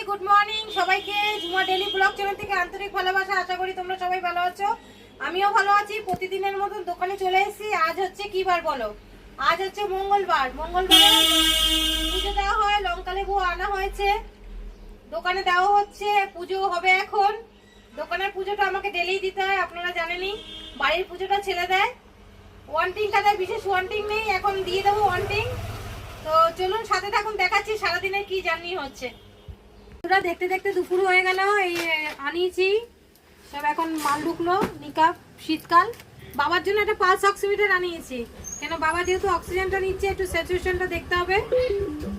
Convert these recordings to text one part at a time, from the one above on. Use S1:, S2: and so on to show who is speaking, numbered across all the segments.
S1: Good morning সবাইকে। Jhuma daily blog channel থেকে আন্তরিক ভালোবাসা। আশা করি তোমরা সবাই ভালো আছো, আমিও ভালো আছি। প্রতিদিনের মতন দোকানে চলে এসেছি। আজ হচ্ছে কি বার বলো? আজ হচ্ছে মঙ্গলবার। মঙ্গলবারে পুজো দেওয়া হয়, লঙ্কা লেবু আনা হয়েছে, দোকানে দেওয়া হচ্ছে। পুজো হবে এখন। দোকানের পুজোটা আমাকে ডেলি দিতে হয়, আপনারা জানেনই। বাড়ির পুজোটা ছেলে দেয়। ওয়ান্টিং খাতায় বিশেষ ওয়ান্টিং নেই, এখন দিয়ে দেবো ওয়ান্টিং। তো চলুন সাথে থাকুন, দেখাচ্ছি সারাদিনের কি জার্নি হচ্ছে। দেখতে দেখতে দুপুর হয়ে গেল। এই আনিয়েছি সব, এখন মাল ঢুকলো। নিকাপ শীতকাল। বাবার জন্য একটা পালস অক্সিমিটার আনিয়েছি, কেন বাবা যেহেতু অক্সিজেনটা নিচ্ছে, একটু স্যাচুরেশনটা দেখতে হবে।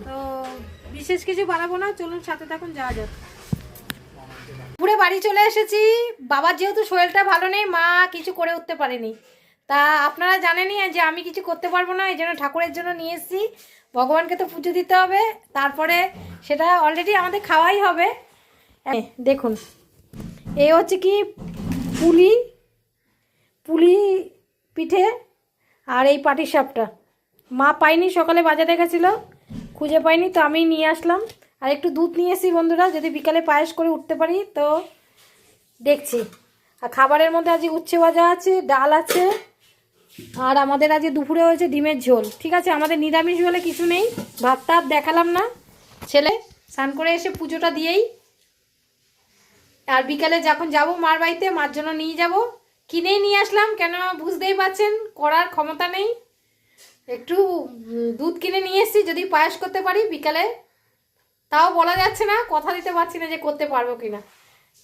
S1: তো বিশেষ কিছু বাড়াবো না, চলুন সাথে থাকুন, যাওয়া যাক। পুরো বাড়ি চলে এসেছি। বাবার যেহেতু শরীরটা ভালো নেই, মা কিছু করে উঠতে পারেনি। তা আপনারা জানেনই যে আমি কিছু করতে পারবো না, এই জন্য ঠাকুরের জন্য নিয়ে এসেছি। ভগবানকে তো পুজো দিতে হবে, তারপরে সেটা অলরেডি আমাদের খাওয়াই হবে। দেখুন, এই হচ্ছে কি পুলি পুলি পিঠে, আর এই পাটির সাপটা। মা পাইনি, সকালে বাজারে গেছিলো, খুঁজে পাইনি, তো আমি নিয়ে আসলাম। আর একটু দুধ নিয়ে এসেছি বন্ধুরা, যদি বিকালে পায়েস করে উঠতে পারি তো দেখছি। আর খাবারের মধ্যে আজকে উচ্ছে ভাজা আছে, ডাল আছে, আর আমাদের আজকে দুপুরে হয়েছে ডিমের ঝোল। ঠিক আছে, আমাদের নিরামিষ বলে কিছু নেই। ভাত টাত দেখালাম না। ছেলে স্নান করে এসে পুজোটা দিয়েই, আর বিকালে যখন যাব মার বাড়িতে, মার জন্য নিয়ে যাব। কিনেই নিয়ে আসলাম, কেন বুঝতেই পারছেন করার ক্ষমতা নেই। একটু দুধ কিনে নিয়ে এসেছি, যদি পায়েস করতে পারি বিকালে। তাও বলা যাচ্ছে না, কথা দিতে পারছি না যে করতে পারবো কিনা।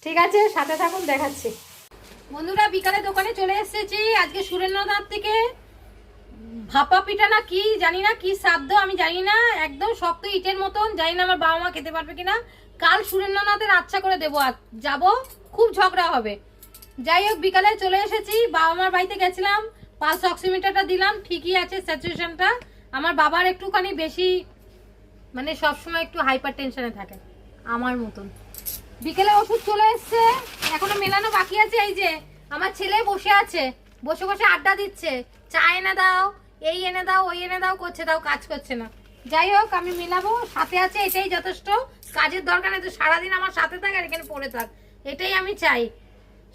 S1: ঠিক আছে, সাথে থাকুন, দেখাচ্ছি। বন্ধুরা বিকালে দোকানে চলে এসেছি। আজকে সুরেন্দ্রনাথ থেকে ভাপা পিঠা না কি জানি না, কি শব্দ আমি জানি না, একদম শক্ত ইটের মতন। জানি না আমার বাবা মা খেতে পারবে কিনা। কাল সুরেন্দ্রনাথের আচ্ছা করে দেবো, আর যাবো, খুব ঝগড়া হবে। যাই হোক, বিকালে চলে এসেছি। বাবা মার বাড়িতে গেছিলাম, পালস অক্সিমিটারটা দিলাম, ঠিকই আছে স্যাচুরেশনটা। আমার বাবার একটুখানি বেশি, মানে সবসময় একটু হাইপার টেনশনে থাকে আমার মতন। বিকেলে ওষুধ চলে এসছে, এখনো মেলানো বাকি আছে। এই যে আমার ছেলে বসে আছে, বসে বসে আড্ডা দিচ্ছে, চা এনে দাও, এই এনে দাও, ওই এনে দাও করছে, দাও কাজ করছে না। যাই হোক, আমি মেলাবো, সাথে আছে, এটাই যথেষ্ট। কাজের দরকার নেই তো সারাদিন আমার সাথে থাক আর এখানে পড়ে থাক, এটাই আমি চাই।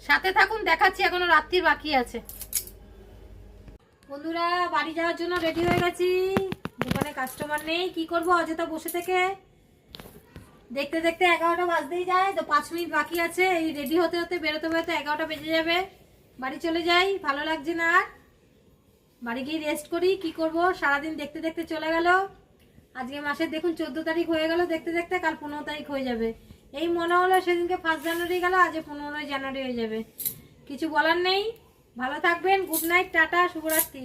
S1: সাথে থাকুন, দেখাচ্ছি, এখনো রাত্রির বাকি আছে। বন্ধুরা বাড়ি যাওয়ার জন্য রেডি হয়ে গেছি। দোকানে কাস্টমার নেই, কি করবো অযথা বসে থেকে। দেখতে দেখতে 11টা বাজতেই যায়, তো 5 মিনিট বাকি আছে। এই রেডি হতে হতে বেরোতে বেরোতে 11টা বেজে যাবে। বাড়ি চলে যাই, ভালো লাগছে না আর। বাড়ি গিয়ে রেস্ট করি, কি করব, সারাদিন দেখতে দেখতে চলে গেল। আজকে মাসের দেখুন 14 তারিখ হয়ে গেল দেখতে দেখতে, কাল 15 তারিখ হয়ে যাবে। এই মনে হলো সেদিনকে 1 জানুয়ারি গেল, আজ 15 জানুয়ারি হয়ে যাবে। কিছু বলার নেই, ভালো থাকবেন। গুড নাইট, টাটা, শুভরাত্রি।